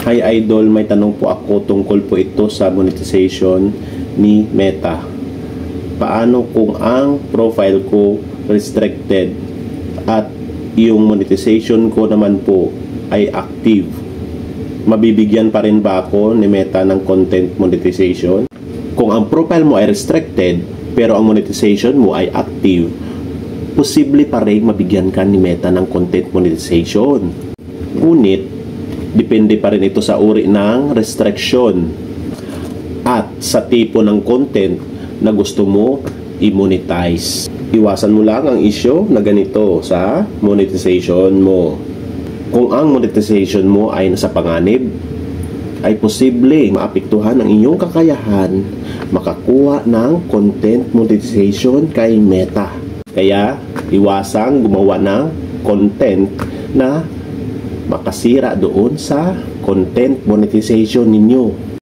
Hi Idol, may tanong po ako tungkol po ito sa monetization ni Meta. Paano kung ang profile ko restricted at yung monetization ko naman po ay active? Mabibigyan pa rin ba ako ni Meta ng content monetization? Kung ang profile mo ay restricted pero ang monetization mo ay active, posible pa rin mabigyan ka ni Meta ng content monetization. Ngunit depende pa rin ito sa uri ng restriction at sa tipo ng content na gusto mo i-monetize. Iwasan mo lang ang issue na ganito sa monetization mo. Kung ang monetization mo ay nasa panganib, ay posible maapektuhan ang inyong kakayahan makakuha ng content monetization kay Meta. Kaya iwasang gumawa ng content na makasira doon sa content monetization ninyo.